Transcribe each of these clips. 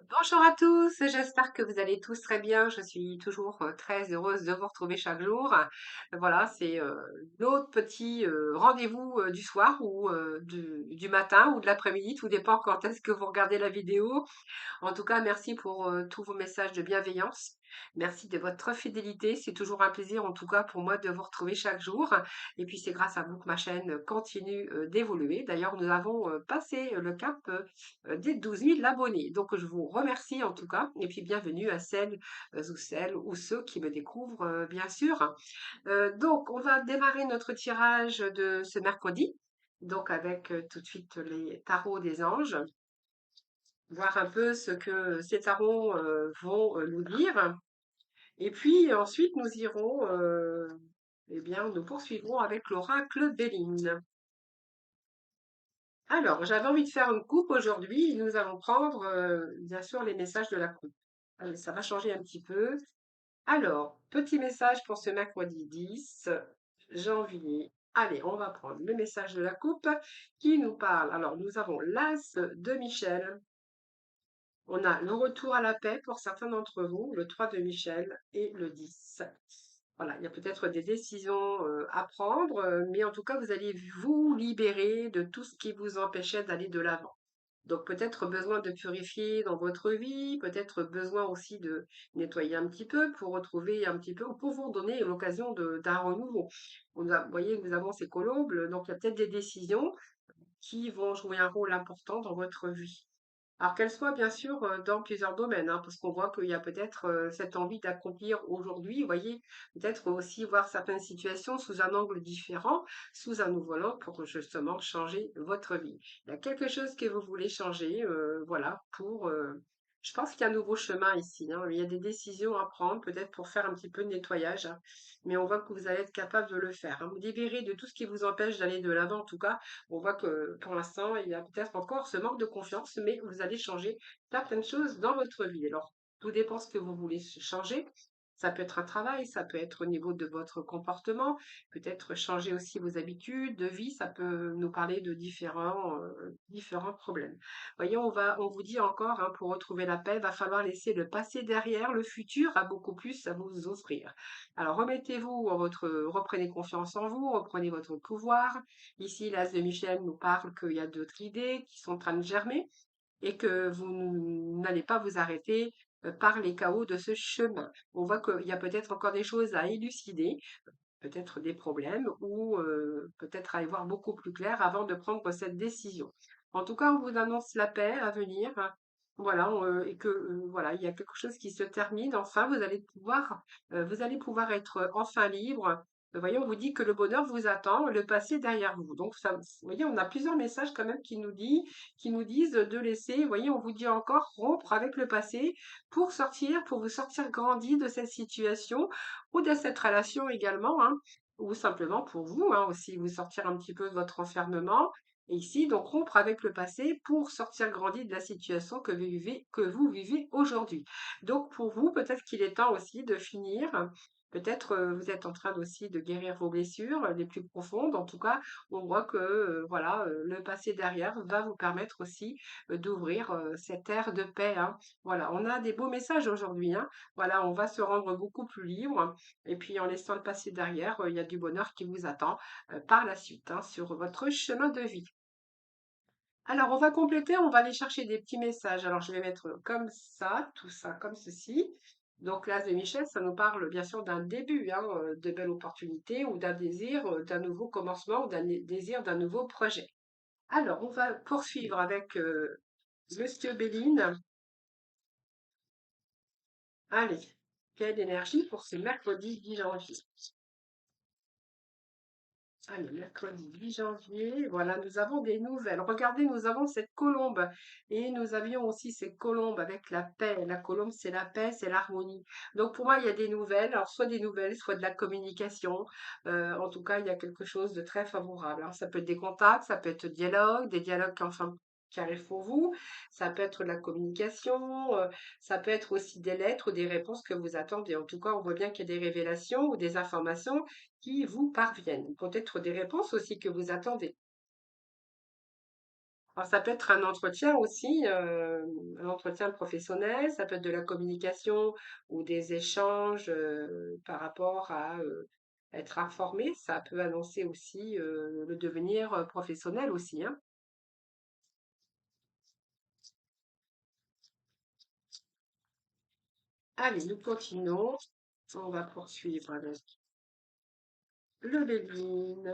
Bonjour à tous, j'espère que vous allez tous très bien. Je suis toujours très heureuse de vous retrouver chaque jour. Voilà, c'est notre petit rendez-vous du soir ou du matin ou de l'après-midi, tout dépend quand est-ce que vous regardez la vidéo. En tout cas, merci pour tous vos messages de bienveillance. Merci de votre fidélité. C'est toujours un plaisir, en tout cas pour moi, de vous retrouver chaque jour. Et puis, c'est grâce à vous que ma chaîne continue d'évoluer. D'ailleurs, nous avons passé le cap des 12 000 abonnés. Donc, je vous remercie en tout cas. Et puis, bienvenue à celles ou ceux qui me découvrent, bien sûr. Donc, on va démarrer notre tirage de ce mercredi. Donc, avec tout de suite les tarots des anges, voir un peu ce que ces tarots vont nous dire. Et puis ensuite, nous irons, eh bien, nous poursuivrons avec l'oracle Béline. Alors, j'avais envie de faire une coupe aujourd'hui. Nous allons prendre, bien sûr, les messages de la coupe. Allez, ça va changer un petit peu. Alors, petit message pour ce mercredi 10 janvier. Allez, on va prendre le message de la coupe qui nous parle. Alors, nous avons l'As de Michel. On a le retour à la paix pour certains d'entre vous, le 3 de Michel et le 10. Voilà, il y a peut-être des décisions à prendre, mais en tout cas, vous allez vous libérer de tout ce qui vous empêchait d'aller de l'avant. Donc peut-être besoin de purifier dans votre vie, peut-être besoin aussi de nettoyer un petit peu pour retrouver un petit peu, ou pour vous donner l'occasion d'un renouveau. Vous voyez, nous avons ces colombes, donc il y a peut-être des décisions qui vont jouer un rôle important dans votre vie. Alors qu'elle soit bien sûr dans plusieurs domaines, hein, parce qu'on voit qu'il y a peut-être cette envie d'accomplir aujourd'hui, vous voyez, peut-être aussi voir certaines situations sous un angle différent, sous un nouveau angle pour justement changer votre vie. Il y a quelque chose que vous voulez changer, voilà, pour... je pense qu'il y a un nouveau chemin ici, hein. Il y a des décisions à prendre, peut-être pour faire un petit peu de nettoyage, hein, mais on voit que vous allez être capable de le faire, hein. Vous libérer de tout ce qui vous empêche d'aller de l'avant, en tout cas, on voit que pour l'instant, il y a peut-être encore ce manque de confiance, mais vous allez changer certaines choses dans votre vie. Alors, tout dépend ce que vous voulez changer. Ça peut être un travail, ça peut être au niveau de votre comportement, peut-être changer aussi vos habitudes de vie, ça peut nous parler de différents problèmes. Voyez, on vous dit encore, hein, pour retrouver la paix, il va falloir laisser le passé derrière, le futur a beaucoup plus à vous offrir. Alors, reprenez confiance en vous, reprenez votre pouvoir. Ici, l'As de Michel nous parle qu'il y a d'autres idées qui sont en train de germer et que vous n'allez pas vous arrêter par les chaos de ce chemin. On voit qu'il y a peut-être encore des choses à élucider, peut-être des problèmes ou peut-être à y voir beaucoup plus clair avant de prendre cette décision. En tout cas, on vous annonce la paix à venir. Hein. Voilà, et que voilà, il y a quelque chose qui se termine. Enfin, vous allez pouvoir être enfin libre. Vous voyez, on vous dit que le bonheur vous attend, le passé derrière vous. Donc, ça, vous voyez, on a plusieurs messages quand même qui nous disent de laisser. Vous voyez, on vous dit encore rompre avec le passé pour vous sortir grandi de cette situation ou de cette relation également, hein, ou simplement pour vous, hein, aussi vous sortir un petit peu de votre enfermement. Et ici, donc rompre avec le passé pour sortir grandi de la situation que vous vivez aujourd'hui. Donc pour vous, peut-être qu'il est temps aussi de finir. Peut-être vous êtes en train aussi de guérir vos blessures les plus profondes. En tout cas, on voit que voilà, le passé derrière va vous permettre aussi d'ouvrir cette ère de paix. Hein. Voilà, on a des beaux messages aujourd'hui. Hein. Voilà, on va se rendre beaucoup plus libre. Et puis, en laissant le passé derrière, il y a du bonheur qui vous attend par la suite, hein, sur votre chemin de vie. Alors, on va compléter, on va aller chercher des petits messages. Alors, je vais mettre comme ça, tout ça comme ceci. Donc, l'As de Michel, ça nous parle bien sûr d'un début, hein, de belles opportunités ou d'un désir d'un nouveau commencement ou d'un désir d'un nouveau projet. Alors, on va poursuivre avec Monsieur Béline. Allez, quelle énergie pour ce mercredi 10 janvier. Allez, mercredi 8 janvier, voilà, nous avons des nouvelles. Regardez, nous avons cette colombe et nous avions aussi cette colombe avec la paix. La colombe, c'est la paix, c'est l'harmonie. Donc pour moi, il y a des nouvelles, alors soit des nouvelles, soit de la communication. En tout cas, il y a quelque chose de très favorable. Alors, ça peut être des contacts, ça peut être des dialogues qui arrivent pour vous. Ça peut être de la communication, ça peut être aussi des lettres ou des réponses que vous attendez. En tout cas, on voit bien qu'il y a des révélations ou des informations qui vous parviennent. Peut-être des réponses aussi que vous attendez. Alors, ça peut être un entretien aussi, un entretien professionnel, ça peut être de la communication ou des échanges par rapport à être informé. Ça peut annoncer aussi le devenir professionnel aussi, hein. Allez, nous continuons. On va poursuivre avec le Béline.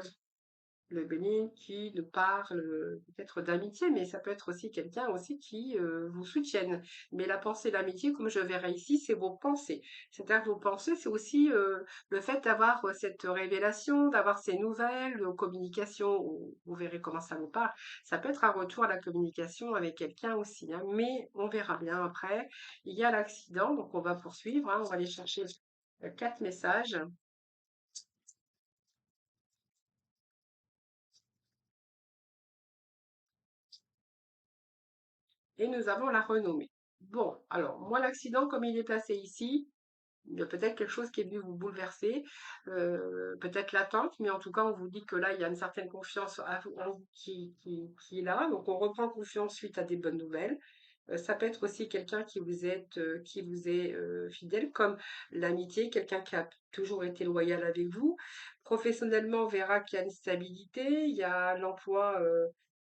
Le Bénin qui nous parle peut-être d'amitié, mais ça peut être aussi quelqu'un aussi qui vous soutienne. Mais la pensée l'amitié, comme je verrai ici, c'est vos pensées. C'est-à-dire que vos pensées, c'est aussi le fait d'avoir cette révélation, d'avoir ces nouvelles, communication, vous verrez comment ça vous parle. Ça peut être un retour à la communication avec quelqu'un aussi, hein, mais on verra bien après. Il y a l'accident, donc on va poursuivre, hein, on va aller chercher quatre messages. Et nous avons la renommée. Bon, alors moi l'accident comme il est placé ici, il y a peut-être quelque chose qui est venu vous bouleverser, peut-être l'attente, mais en tout cas on vous dit que là il y a une certaine confiance en vous qui est là, donc on reprend confiance suite à des bonnes nouvelles. Ça peut être aussi quelqu'un qui vous est fidèle, comme l'amitié, quelqu'un qui a toujours été loyal avec vous. Professionnellement, on verra qu'il y a une stabilité, il y a l'emploi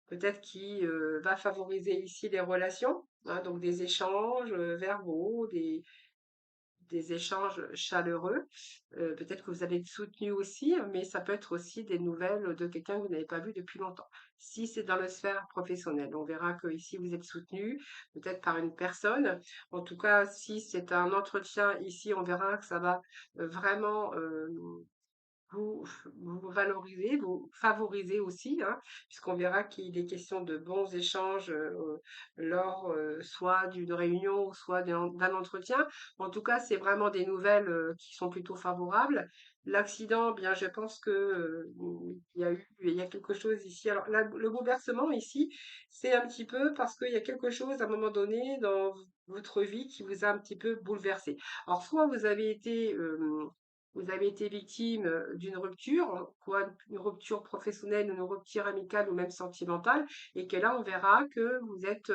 peut-être qui va favoriser ici les relations, hein, donc des échanges verbaux, des échanges chaleureux. Peut-être que vous allez être soutenu aussi, mais ça peut être aussi des nouvelles de quelqu'un que vous n'avez pas vu depuis longtemps. Si c'est dans la sphère professionnelle, on verra que ici vous êtes soutenu, peut-être par une personne. En tout cas, si c'est un entretien ici, on verra que ça va vraiment vous, vous valorisez, vous favorisez aussi, hein, puisqu'on verra qu'il est question de bons échanges lors soit d'une réunion ou soit d'un entretien. En tout cas, c'est vraiment des nouvelles qui sont plutôt favorables. L'accident, bien, je pense que il y a quelque chose ici. Alors, le bouleversement ici, c'est un petit peu parce qu'il y a quelque chose à un moment donné dans votre vie qui vous a un petit peu bouleversé. Alors, soit vous avez été victime d'une rupture, quoi, une rupture professionnelle, une rupture amicale ou même sentimentale, et que là, on verra que vous êtes,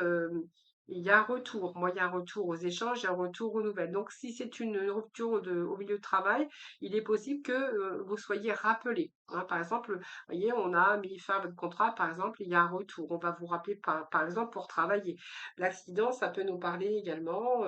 il y a un retour. Moi, il y a un retour aux échanges, il y a un retour aux nouvelles. Donc, si c'est une rupture au milieu de travail, il est possible que vous soyez rappelé, hein. Par exemple, vous voyez, on a mis fin à votre contrat, par exemple, il y a un retour. On va vous rappeler, par exemple, pour travailler. L'accident, ça peut nous parler également.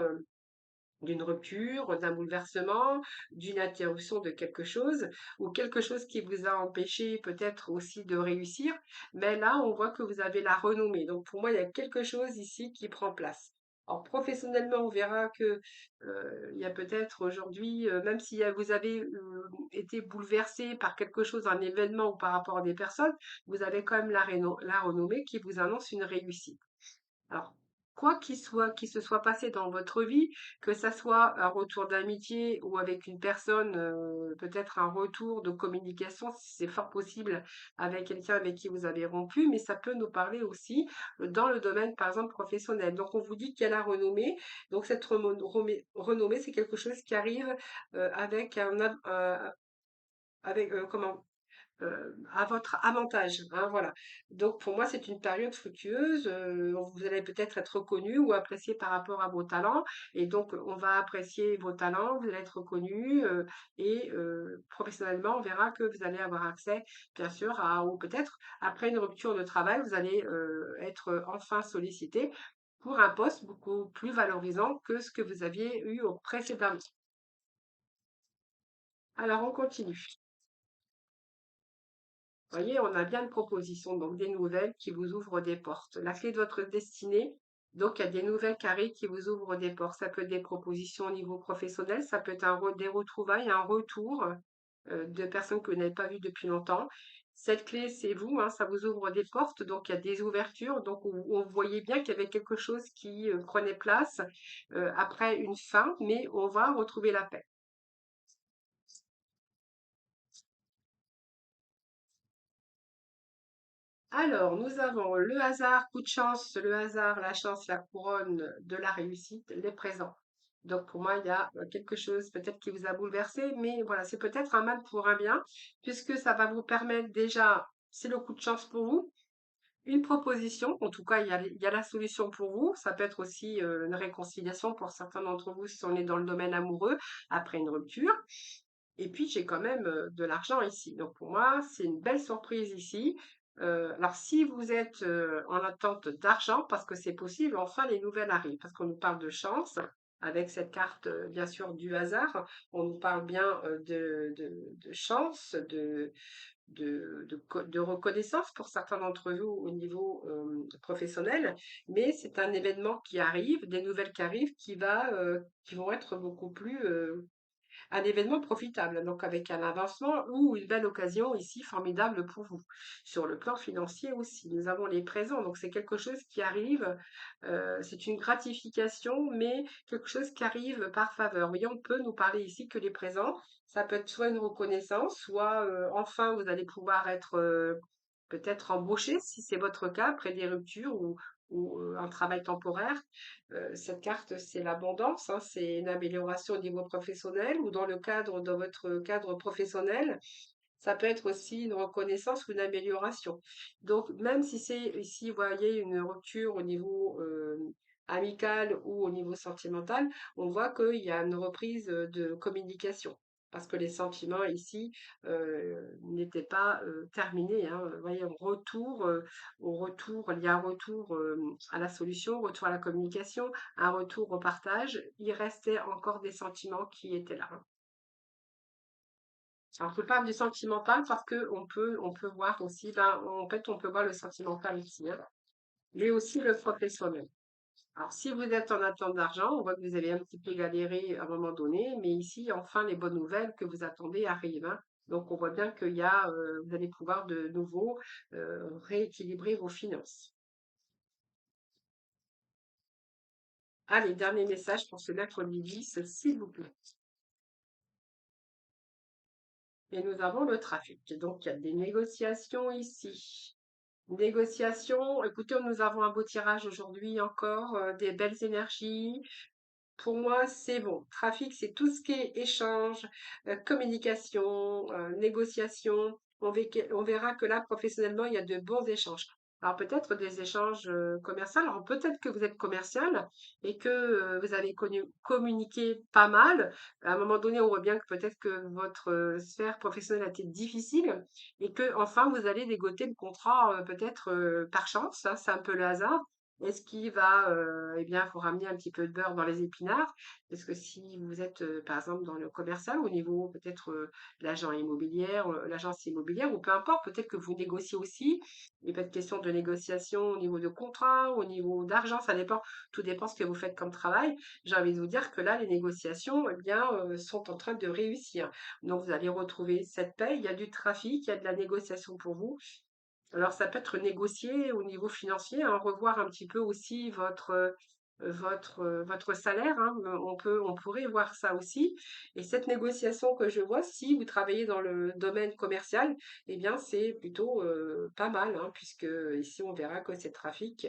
D'une rupture, d'un bouleversement, d'une interruption de quelque chose, ou quelque chose qui vous a empêché peut-être aussi de réussir. Mais là, on voit que vous avez la renommée. Donc pour moi, il y a quelque chose ici qui prend place. Alors professionnellement, on verra que il y a peut-être aujourd'hui, même si vous avez été bouleversé par quelque chose, un événement ou par rapport à des personnes, vous avez quand même la renommée qui vous annonce une réussite. Alors, quoi qu'il se soit passé dans votre vie, que ça soit un retour d'amitié ou avec une personne, peut-être un retour de communication, si c'est fort possible avec quelqu'un avec qui vous avez rompu, mais ça peut nous parler aussi dans le domaine, par exemple, professionnel. Donc, on vous dit qu'il y a la renommée. Donc, cette renommée, c'est quelque chose qui arrive avec comment à votre avantage, hein, voilà. Donc pour moi, c'est une période fructueuse. Vous allez peut-être être reconnu ou apprécié par rapport à vos talents, et donc on va apprécier vos talents, vous allez être reconnu et professionnellement, on verra que vous allez avoir accès, bien sûr, ou peut-être après une rupture de travail, vous allez être enfin sollicité pour un poste beaucoup plus valorisant que ce que vous aviez eu au précédemment. Alors on continue. Vous voyez, on a bien une proposition, donc des nouvelles qui vous ouvrent des portes. La clé de votre destinée, donc il y a des nouvelles carrées qui vous ouvrent des portes. Ça peut être des propositions au niveau professionnel, ça peut être des retrouvailles, un retour de personnes que vous n'avez pas vues depuis longtemps. Cette clé, c'est vous, hein, ça vous ouvre des portes, donc il y a des ouvertures. Donc on voyait bien qu'il y avait quelque chose qui prenait place après une fin, mais on va retrouver la paix. Alors, nous avons le hasard, coup de chance, le hasard, la chance, la couronne de la réussite, les présents. Donc, pour moi, il y a quelque chose peut-être qui vous a bouleversé, mais voilà, c'est peut-être un mal pour un bien, puisque ça va vous permettre déjà, c'est le coup de chance pour vous, une proposition. En tout cas, il y a la solution pour vous. Ça peut être aussi une réconciliation pour certains d'entre vous si on est dans le domaine amoureux après une rupture. Et puis, j'ai quand même de l'argent ici. Donc, pour moi, c'est une belle surprise ici. Alors, si vous êtes en attente d'argent, parce que c'est possible, enfin, les nouvelles arrivent. Parce qu'on nous parle de chance, avec cette carte, bien sûr, du hasard. On nous parle bien de chance, de reconnaissance pour certains d'entre vous au niveau professionnel, mais c'est un événement qui arrive, des nouvelles qui arrivent, qui vont être beaucoup plus un événement profitable, donc avec un avancement ou une belle occasion ici formidable pour vous. Sur le plan financier aussi, nous avons les présents, donc c'est quelque chose qui arrive, c'est une gratification, mais quelque chose qui arrive par faveur. Vous voyez, on peut nous parler ici que les présents, ça peut être soit une reconnaissance, soit enfin vous allez pouvoir être peut-être embauché, si c'est votre cas, après des ruptures ou un travail temporaire. Cette carte, c'est l'abondance, hein, c'est une amélioration au niveau professionnel ou dans votre cadre professionnel, ça peut être aussi une reconnaissance ou une amélioration. Donc, même si c'est ici, vous voyez, une rupture au niveau amical ou au niveau sentimental, on voit qu'il y a une reprise de communication. Parce que les sentiments ici n'étaient pas terminés, hein. Vous voyez, il y a un retour à la solution, retour à la communication, un retour au partage. Il restait encore des sentiments qui étaient là, hein. Alors, je parle du sentimental parce que on peut voir aussi, ben, en fait, on peut voir le sentimental ici, hein, mais aussi le professionnel. Alors, si vous êtes en attente d'argent, on voit que vous avez un petit peu galéré à un moment donné, mais ici, enfin, les bonnes nouvelles que vous attendez arrivent, hein. Donc, on voit bien qu'il y a, vous allez pouvoir de nouveau rééquilibrer vos finances. Allez, dernier message pour ce mercredi 10, s'il vous plaît. Et nous avons le trafic. Donc, il y a des négociations ici. Négociation, écoutez, nous avons un beau tirage aujourd'hui encore, des belles énergies. Pour moi, c'est bon. Trafic, c'est tout ce qui est échange, communication, négociation. On verra que là, professionnellement, il y a de bons échanges. Alors peut-être des échanges commerciaux. Alors peut-être que vous êtes commercial et que vous avez communiqué pas mal. À un moment donné, on voit bien que peut-être que votre sphère professionnelle a été difficile et que enfin vous allez dégoter le contrat peut-être par chance. Ça, c'est un peu le hasard. Est-ce qu'il va, eh bien, faut ramener un petit peu de beurre dans les épinards? Parce que si vous êtes, par exemple, dans le commercial, au niveau peut-être l'agence immobilière, ou peu importe, peut-être que vous négociez aussi. Il peut être question de négociation au niveau de contrat, au niveau d'argent, ça dépend. Tout dépend ce que vous faites comme travail. J'ai envie de vous dire que là, les négociations, eh bien, sont en train de réussir. Donc, vous allez retrouver cette paye. Il y a du trafic, il y a de la négociation pour vous. Alors ça peut être négocié au niveau financier, hein, revoir un petit peu aussi votre salaire, hein, on pourrait voir ça aussi. Et cette négociation que je vois, si vous travaillez dans le domaine commercial, eh bien c'est plutôt pas mal, hein, puisque ici on verra que ces trafics,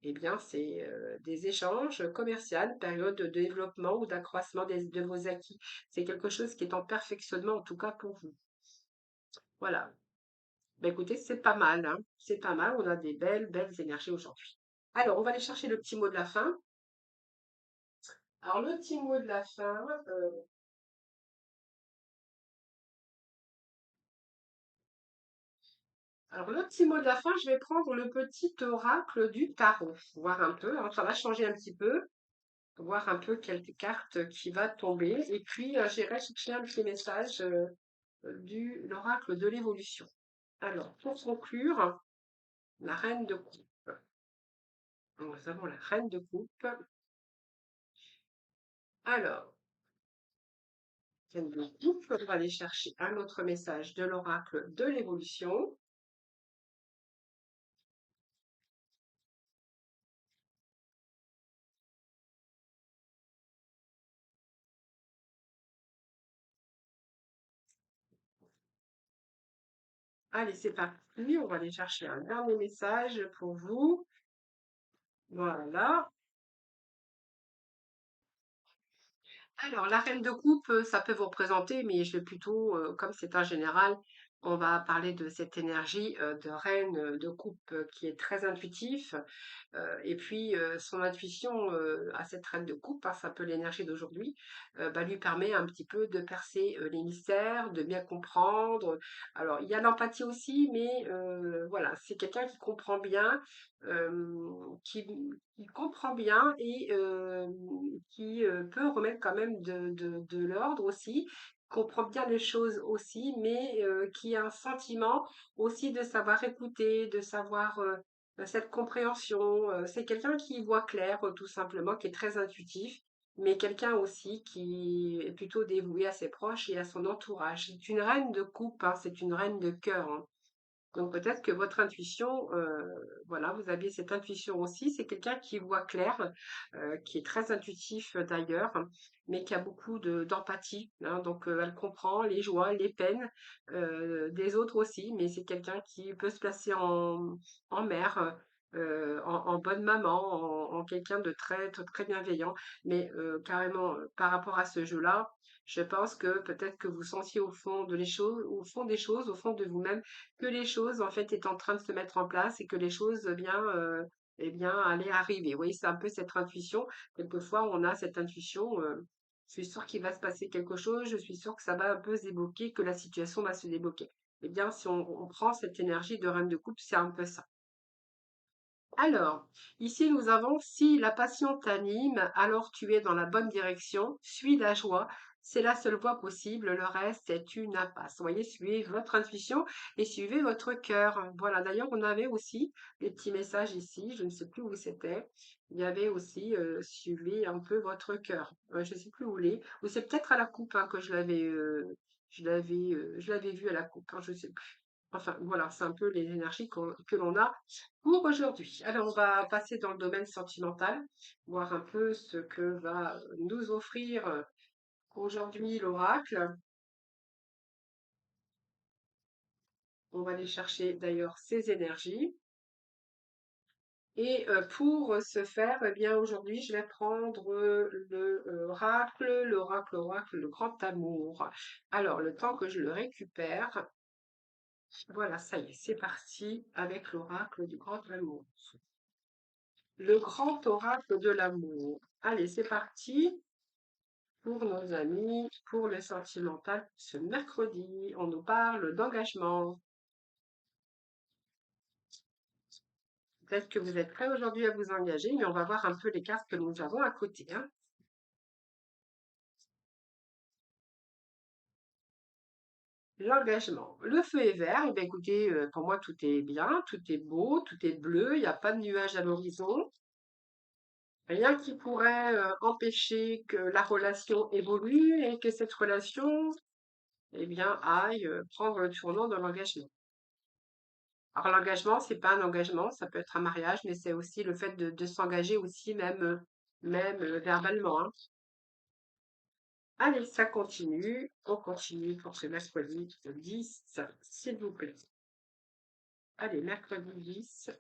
eh bien c'est des échanges commerciaux, période de développement ou d'accroissement de vos acquis. C'est quelque chose qui est en perfectionnement en tout cas pour vous. Voilà. Bah, écoutez, c'est pas mal, hein. C'est pas mal, on a des belles énergies aujourd'hui. Alors, on va aller chercher le petit mot de la fin. Alors, le petit mot de la fin, alors le petit mot de la fin, je vais prendre le petit oracle du tarot, voir un peu, hein, ça va changer un petit peu, voir un peu quelle carte qui va tomber, et puis j'irai chercher un petit message du l'oracle de l'évolution. Alors, pour conclure, la reine de coupe. Nous avons la reine de coupe. Alors, du coup, on va aller chercher un autre message de l'oracle de l'évolution. Allez, c'est parti. On va aller chercher un dernier message pour vous. Voilà. Alors, la reine de coupe, ça peut vous représenter, mais je vais plutôt, comme c'est un général, on va parler de cette énergie de reine de coupe qui est très intuitif. Et puis, son intuition à cette reine de coupe, hein, c'est un peu l'énergie d'aujourd'hui, bah, lui permet un petit peu de percer les mystères, de bien comprendre. Alors, il y a l'empathie aussi, mais voilà, c'est quelqu'un qui comprend bien, qui, qui comprend bien et qui peut remettre quand même de l'ordre aussi, comprend bien les choses aussi, mais qui a un sentiment aussi de savoir écouter, de savoir cette compréhension. C'est quelqu'un qui voit clair, tout simplement, qui est très intuitif, mais quelqu'un aussi qui est plutôt dévoué à ses proches et à son entourage. C'est une reine de coupe, hein, c'est une reine de cœur, hein. Donc peut-être que votre intuition, voilà, vous aviez cette intuition aussi. C'est quelqu'un qui voit clair, qui est très intuitif d'ailleurs, hein, mais qui a beaucoup d'empathie, hein. Donc elle comprend les joies, les peines des autres aussi, mais c'est quelqu'un qui peut se placer en mère, en bonne maman, en quelqu'un de très bienveillant. Mais carrément, par rapport à ce jeu-là, je pense que peut-être que vous sentiez au fond de les choses, au fond des choses, au fond de vous-même que les choses en fait étaient en train de se mettre en place et que les choses eh bien allaient arriver. Oui, c'est un peu cette intuition. Quelquefois, on a cette intuition. Je suis sûre qu'il va se passer quelque chose. Je suis sûre que ça va un peu se débloquer, que la situation va se débloquer. Eh bien, si on prend cette énergie de reine de coupe, c'est un peu ça. Alors, ici nous avons si la passion t'anime, alors tu es dans la bonne direction, suis la joie, c'est la seule voie possible, le reste est une impasse. Vous voyez, suivez votre intuition et suivez votre cœur. Voilà, d'ailleurs, on avait aussi des petits messages ici, je ne sais plus où c'était. Il y avait aussi suivez un peu votre cœur. Je ne sais plus où il est, ou c'est peut-être à la coupe hein, que je l'avais vu à la coupe, hein, je ne sais plus. Enfin, voilà, c'est un peu les énergies que l'on a pour aujourd'hui. Alors, on va passer dans le domaine sentimental, voir un peu ce que va nous offrir aujourd'hui l'oracle. On va aller chercher d'ailleurs ces énergies. Et pour ce faire, eh bien aujourd'hui, je vais prendre l'oracle, le grand amour. Alors, le temps que je le récupère, voilà, ça y est, c'est parti avec l'oracle du grand amour. Le grand oracle de l'amour. Allez, c'est parti pour nos amis, pour le sentimental. Ce mercredi, on nous parle d'engagement. Peut-être que vous êtes prêts aujourd'hui à vous engager, mais on va voir un peu les cartes que nous avons à côté, hein. L'engagement. Le feu est vert. Eh bien, écoutez, pour moi, tout est bien, tout est beau, tout est bleu. Il n'y a pas de nuages à l'horizon. Rien qui pourrait empêcher que la relation évolue et que cette relation, eh bien, aille prendre le tournant de l'engagement. Alors l'engagement, c'est pas un engagement, ça peut être un mariage, mais c'est aussi le fait de s'engager aussi, même verbalement, hein. Allez, ça continue. On continue pour ce mercredi 10, s'il vous plaît. Allez, mercredi 10.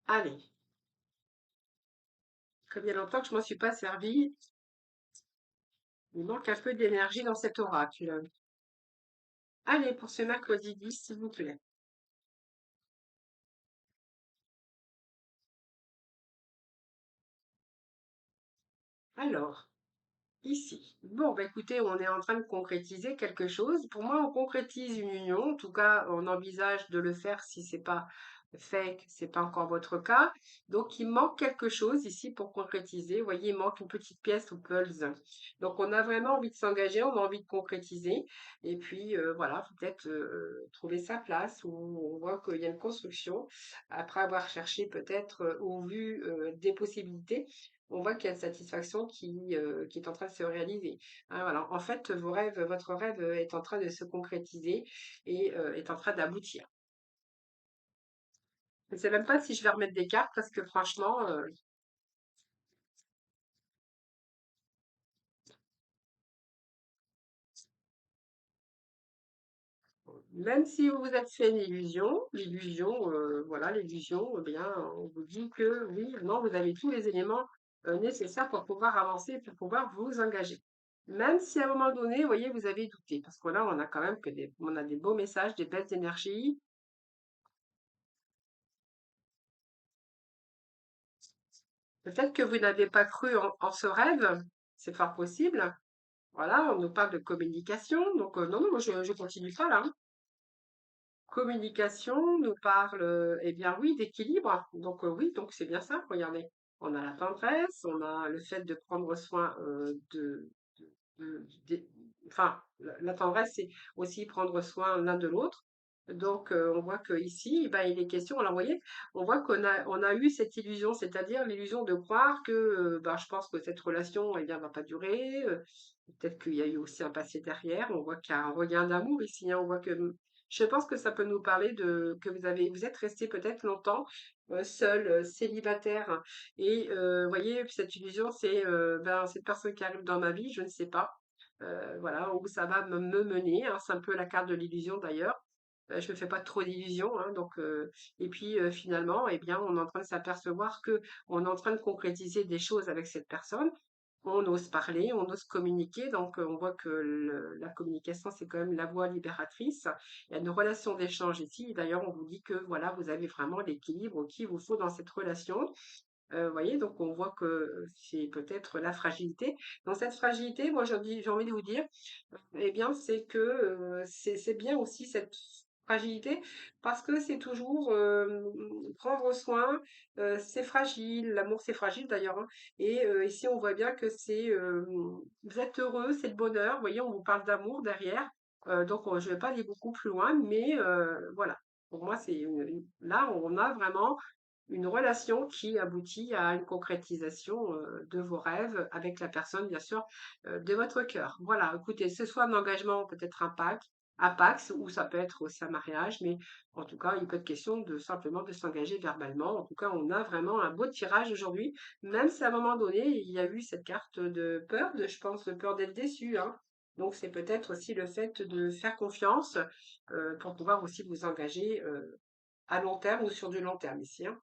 Allez, comme il y a longtemps que je m'en suis pas servi, il manque un peu d'énergie dans cet oracle. Allez, pour ce mercredi 10, s'il vous plaît. Alors, ici. Bon, bah écoutez, on est en train de concrétiser quelque chose. Pour moi, on concrétise une union. En tout cas, on envisage de le faire si c'est pas fait, que c'est pas encore votre cas. Donc, il manque quelque chose ici pour concrétiser. Vous voyez, il manque une petite pièce au puzzle. Donc, on a vraiment envie de s'engager, on a envie de concrétiser. Et puis, voilà, peut-être trouver sa place où on voit qu'il y a une construction. Après avoir cherché peut-être ou vu des possibilités, on voit qu'il y a une satisfaction qui est en train de se réaliser. Hein, voilà. En fait, votre rêve est en train de se concrétiser et est en train d'aboutir. Je ne sais même pas si je vais remettre des cartes parce que franchement, même si vous vous êtes fait une illusion, voilà, l'illusion, eh bien, on vous dit que oui, non, vous avez tous les éléments nécessaires pour pouvoir avancer, pour pouvoir vous engager. Même si à un moment donné, vous voyez, vous avez douté, parce que là, on a quand même on a des beaux messages, des belles énergies. Peut-être que vous n'avez pas cru en ce rêve, c'est fort possible. Voilà, on nous parle de communication, donc non, non, moi je continue pas là, hein. Communication nous parle, eh bien oui, d'équilibre. Donc oui, donc c'est bien ça, regardez. On a la tendresse, on a le fait de prendre soin des- enfin, la tendresse, c'est aussi prendre soin l'un de l'autre. Donc, on voit que ici, ben, il est question. Alors, vous voyez, on voit on a eu cette illusion, c'est-à-dire l'illusion de croire que, ben, je pense que cette relation, eh bien, va pas durer. Peut-être qu'il y a eu aussi un passé derrière. On voit qu'il y a un regain d'amour ici, hein. On voit que, je pense que ça peut nous parler de que vous êtes resté peut-être longtemps seul, célibataire. Et vous voyez, cette illusion, c'est ben, cette personne qui arrive dans ma vie, je ne sais pas. Voilà, où ça va me mener, hein. C'est un peu la carte de l'illusion d'ailleurs. Je me fais pas trop d'illusions, hein, donc et puis finalement, eh bien, on est en train de s'apercevoir que on est en train de concrétiser des choses avec cette personne. On ose parler, on ose communiquer, donc on voit que la communication, c'est quand même la voie libératrice. Il y a une relation d'échange ici. D'ailleurs, on vous dit que voilà, vous avez vraiment l'équilibre qu'il vous faut dans cette relation. Vous voyez, donc on voit que c'est peut-être la fragilité. Dans cette fragilité, moi j'ai envie de vous dire, eh bien, c'est que c'est bien aussi cette fragilité parce que c'est toujours prendre soin, c'est fragile, l'amour c'est fragile d'ailleurs, hein. Et ici on voit bien que c'est vous êtes heureux, c'est le bonheur. Vous voyez, on vous parle d'amour derrière. Donc je ne vais pas aller beaucoup plus loin, mais voilà. Pour moi, là on a vraiment une relation qui aboutit à une concrétisation de vos rêves avec la personne, bien sûr, de votre cœur. Voilà, écoutez, ce soit un engagement, peut-être un Pax, ou ça peut être aussi un mariage, mais en tout cas, il peut être question de simplement de s'engager verbalement. En tout cas, on a vraiment un beau tirage aujourd'hui, même si à un moment donné, il y a eu cette carte de peur, je pense, de peur d'être déçu, hein. Donc, c'est peut-être aussi le fait de faire confiance pour pouvoir aussi vous engager à long terme ou sur du long terme ici, hein.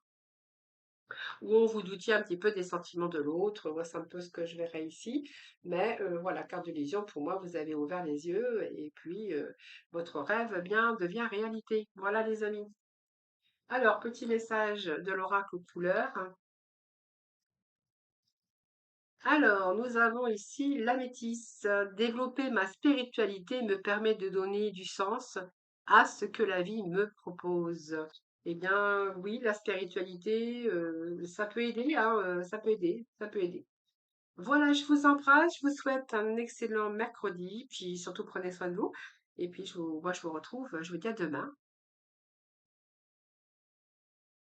Ou on vous doutiez un petit peu des sentiments de l'autre. Moi, c'est un peu ce que je verrais ici. Mais voilà, carte de légion, pour moi, vous avez ouvert les yeux et puis votre rêve eh bien devient réalité. Voilà, les amis. Alors, petit message de l'oracle aux couleurs. Alors, nous avons ici l'améthyste. Développer ma spiritualité me permet de donner du sens à ce que la vie me propose. Eh bien, oui, la spiritualité, ça peut aider, hein, ça peut aider, ça peut aider. Voilà, je vous embrasse, je vous souhaite un excellent mercredi, puis surtout prenez soin de vous. Et puis, moi, je vous retrouve, je vous dis à demain.